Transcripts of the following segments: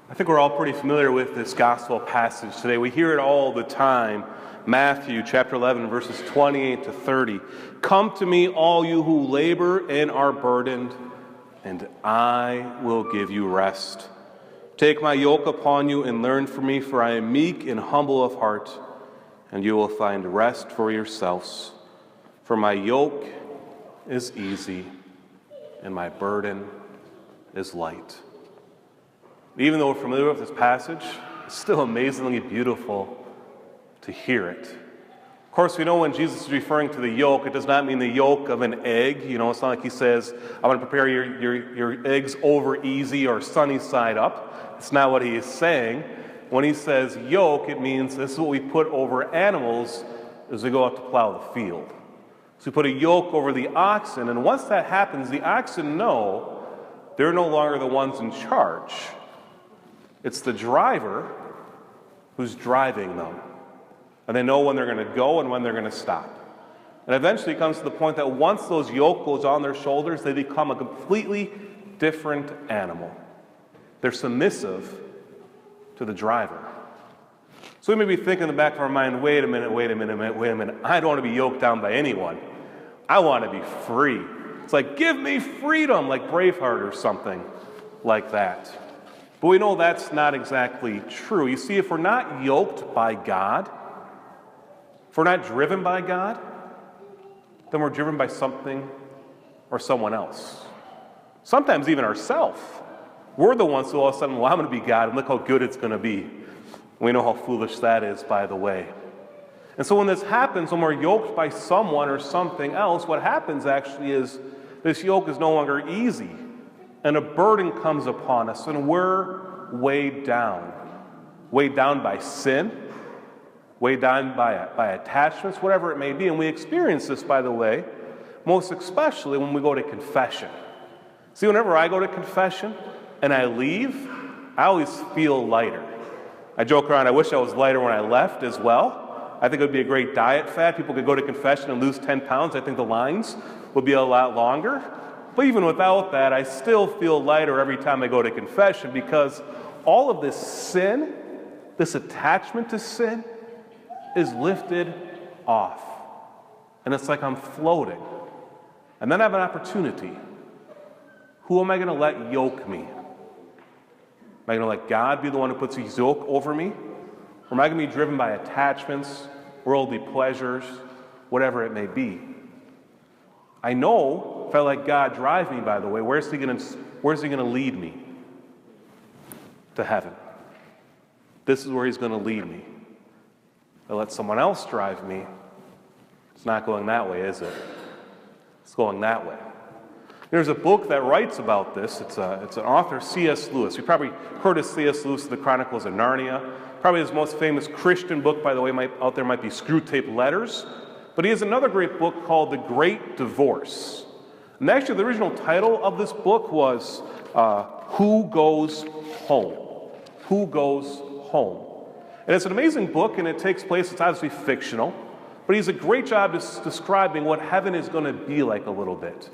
I think we're all pretty familiar with this gospel passage today. We hear it all the time. Matthew chapter 11, verses 28 to 30. Come to me, all you who labor and are burdened, and I will give you rest. Take my yoke upon you and learn from me, for I am meek and humble of heart, and you will find rest for yourselves. For my yoke is easy, and my burden is light. Even though we're familiar with this passage, it's still amazingly beautiful to hear it. Of course, we know when Jesus is referring to the yoke, it does not mean the yolk of an egg. You know, it's not like he says, I want to prepare your eggs over easy or sunny side up. It's not what he is saying. When he says yoke, it means this is what we put over animals as we go out to plow the field. So we put a yoke over the oxen, and once that happens, the oxen know they're no longer the ones in charge. It's the driver who's driving them. And they know when they're going to go and when they're going to stop. And eventually it comes to the point that once those yoke goes on their shoulders, they become a completely different animal. They're submissive to the driver. So we may be thinking in the back of our mind, wait a minute. I don't want to be yoked down by anyone. I want to be free. It's like, give me freedom, like Braveheart or something like that. But we know that's not exactly true. You see, if we're not yoked by God, if we're not driven by God, then we're driven by something or someone else. Sometimes even ourselves. We're the ones who all of a sudden, well, I'm going to be God, and look how good it's going to be. We know how foolish that is, by the way. And so when this happens, when we're yoked by someone or something else, what happens actually is this yoke is no longer easy. And a burden comes upon us, and we're weighed down by sin, weighed down by attachments, whatever it may be. And we experience this, by the way, most especially when we go to confession. See, whenever I go to confession and I leave, I always feel lighter. I joke around, I wish I was lighter when I left as well. I think it would be a great diet fad. People could go to confession and lose 10 pounds. I think the lines would be a lot longer. But even without that, I still feel lighter every time I go to confession, because all of this sin, this attachment to sin, is lifted off. And it's like I'm floating. And then I have an opportunity. Who am I going to let yoke me? Am I going to let God be the one who puts his yoke over me? Or am I going to be driven by attachments, worldly pleasures, whatever it may be? I know if I let God drive me, by the way, where's he going to lead me? To heaven. This is where he's going to lead me. If I let someone else drive me, it's not going that way, is it? It's going that way. There's a book that writes about this. It's an author, C.S. Lewis. You probably heard of C.S. Lewis, The Chronicles of Narnia. Probably his most famous Christian book, by the way, out there might be Screwtape Letters. But he has another great book called The Great Divorce. And actually, the original title of this book was Who Goes Home? Who Goes Home? And it's an amazing book, and it takes place, it's obviously fictional, but he does a great job describing what heaven is going to be like a little bit.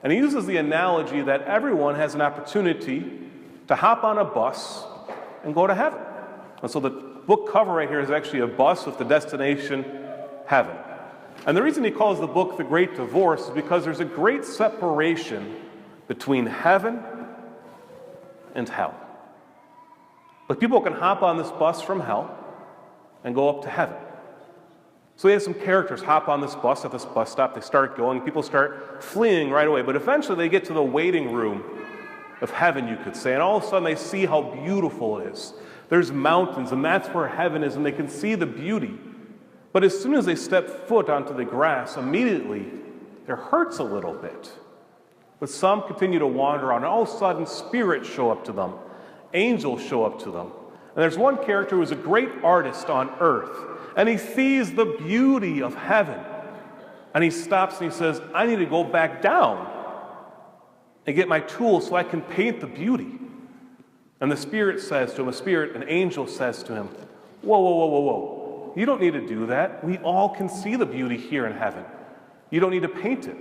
And he uses the analogy that everyone has an opportunity to hop on a bus and go to heaven. And so the book cover right here is actually a bus with the destination heaven. And the reason he calls the book The Great Divorce is because there's a great separation between heaven and hell. But people can hop on this bus from hell and go up to heaven. So he has some characters hop on this bus at this bus stop. They start going. People start fleeing right away. But eventually they get to the waiting room of heaven, you could say. And all of a sudden they see how beautiful it is. There's mountains, and that's where heaven is, and they can see the beauty. But as soon as they step foot onto the grass, immediately it hurts a little bit. But some continue to wander on, and all of a sudden spirits show up to them. Angels show up to them. And there's one character who is a great artist on earth, and he sees the beauty of heaven. And he stops and he says, I need to go back down and get my tools so I can paint the beauty. And the spirit says to him, an angel says to him, whoa. You don't need to do that. We all can see the beauty here in heaven. You don't need to paint it.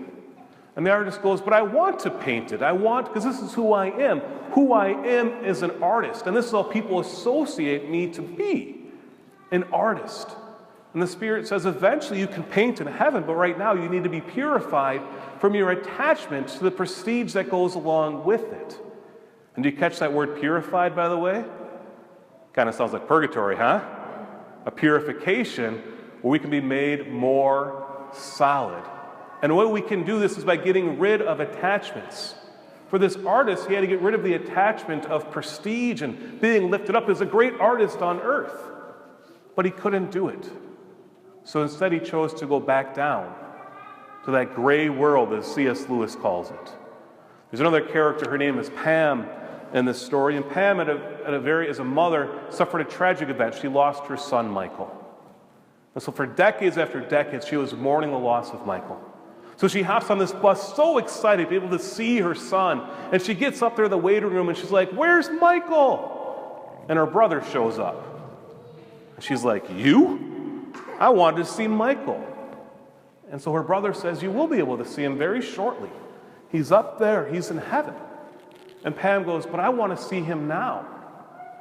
And the artist goes, but I want to paint it. Because this is who I am. Who I am is an artist. And this is how people associate me to be, an artist. And the Spirit says, eventually you can paint in heaven, but right now you need to be purified from your attachment to the prestige that goes along with it. And do you catch that word purified, by the way? Kind of sounds like purgatory, huh? A purification where we can be made more solid. And the way we can do this is by getting rid of attachments. For this artist, he had to get rid of the attachment of prestige and being lifted up. He was a great artist on earth, but he couldn't do it. So instead, he chose to go back down to that gray world, as C.S. Lewis calls it. There's another character, her name is Pam in this story, and Pam, as a mother, suffered a tragic event. She lost her son, Michael. And so for decades after decades, she was mourning the loss of Michael. So she hops on this bus, so excited to be able to see her son. And she gets up there in the waiting room, and she's like, where's Michael? And her brother shows up. And she's like, you? I wanted to see Michael. And so her brother says, you will be able to see him very shortly. He's up there. He's in heaven. And Pam goes, but I want to see him now.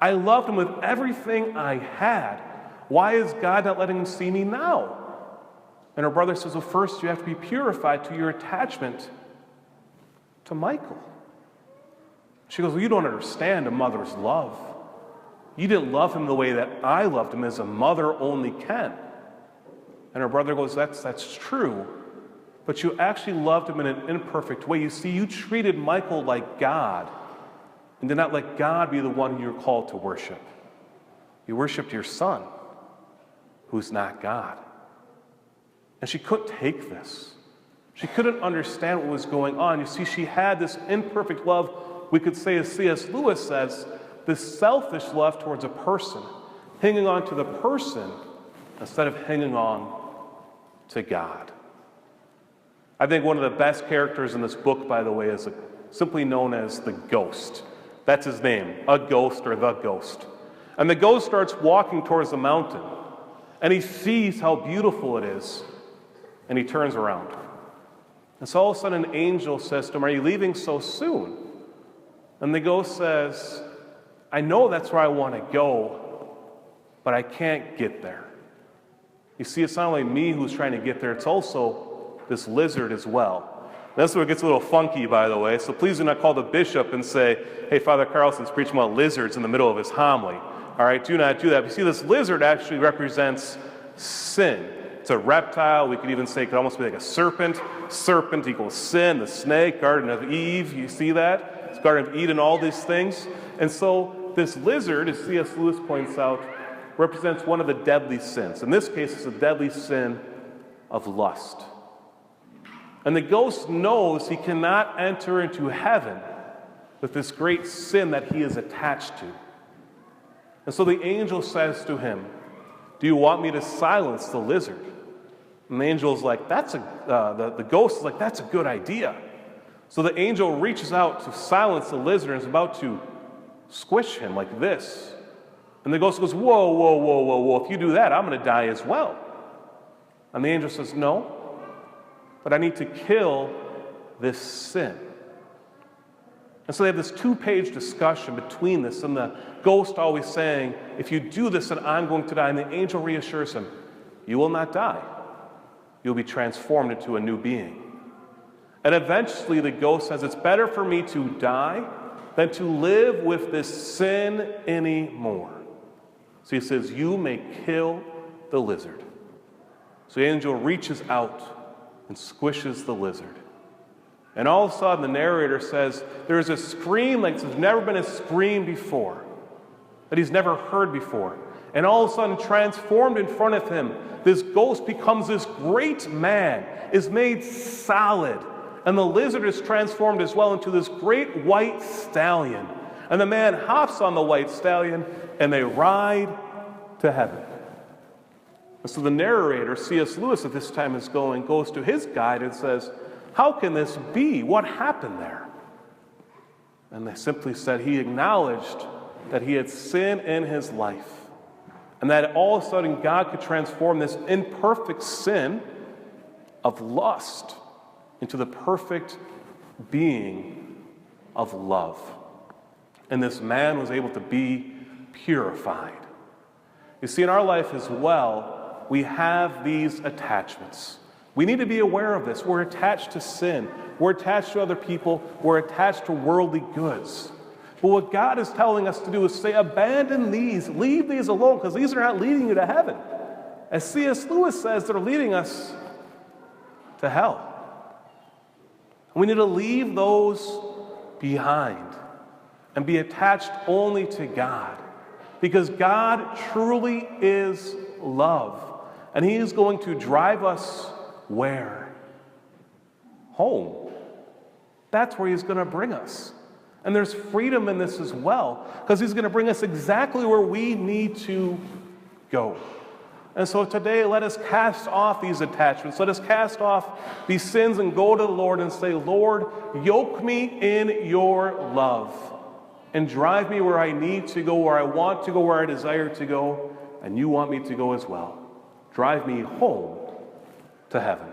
I loved him with everything I had. Why is God not letting him see me now? And her brother says, well, first you have to be purified to your attachment to Michael. She goes, well, you don't understand a mother's love. You didn't love him the way that I loved him as a mother only can. And her brother goes, that's true, but you actually loved him in an imperfect way. You see, you treated Michael like God and did not let God be the one you're called to worship. You worshiped your son, who's not God. And she couldn't take this. She couldn't understand what was going on. You see, she had this imperfect love, we could say, as C.S. Lewis says, this selfish love towards a person, hanging on to the person instead of hanging on to God. I think one of the best characters in this book, by the way, is simply known as the ghost. That's his name, a ghost or the ghost. And the ghost starts walking towards the mountain, and he sees how beautiful it is, and he turns around. And so all of a sudden an angel says to him, are you leaving so soon? And the ghost says, I know that's where I want to go, but I can't get there. You see, it's not only me who's trying to get there, it's also this lizard as well. And that's where it gets a little funky, by the way, so please do not call the bishop and say, hey, Father Carlson's preaching about lizards in the middle of his homily. All right, do not do that. You see, this lizard actually represents sin. It's a reptile. We could even say it could almost be like a serpent. Serpent equals sin. The snake, Garden of Eve, you see that? It's Garden of Eden, all these things. And so this lizard, as C.S. Lewis points out, represents one of the deadly sins. In this case, it's the deadly sin of lust. And the ghost knows he cannot enter into heaven with this great sin that he is attached to. And so the angel says to him, do you want me to silence the lizard? And the angel's like, the ghost is like, that's a good idea. So the angel reaches out to silence the lizard and is about to squish him like this. And the ghost goes, whoa, whoa, whoa, whoa, whoa. If you do that, I'm going to die as well. And the angel says, no, but I need to kill this sin. And so they have this 2-page discussion between this, and the ghost always saying, if you do this, then I'm going to die. And the angel reassures him, you will not die. You'll be transformed into a new being. And eventually the ghost says, it's better for me to die than to live with this sin anymore. So he says, you may kill the lizard. So the angel reaches out and squishes the lizard. And all of a sudden, the narrator says, there's a scream like there's never been a scream before, that he's never heard before. And all of a sudden, transformed in front of him, this ghost becomes this great man, is made solid. And the lizard is transformed as well into this great white stallion. And the man hops on the white stallion, and they ride to heaven. And so the narrator, C.S. Lewis at this time goes to his guide and says, how can this be? What happened there? And they simply said he acknowledged that he had sin in his life, and that all of a sudden God could transform this imperfect sin of lust into the perfect being of love. And this man was able to be purified. You see, in our life as well, we have these attachments. We need to be aware of this. We're attached to sin. We're attached to other people. We're attached to worldly goods. But what God is telling us to do is say, abandon these. Leave these alone, because these are not leading you to heaven. As C.S. Lewis says, they're leading us to hell. We need to leave those behind and be attached only to God, because God truly is love. And He is going to drive us where? Home. That's where He's going to bring us. And there's freedom in this as well, because He's going to bring us exactly where we need to go. And so today, let us cast off these attachments. Let us cast off these sins and go to the Lord and say, Lord, yoke me in your love and drive me where I need to go, where I want to go, where I desire to go, and you want me to go as well. Drive me home to heaven.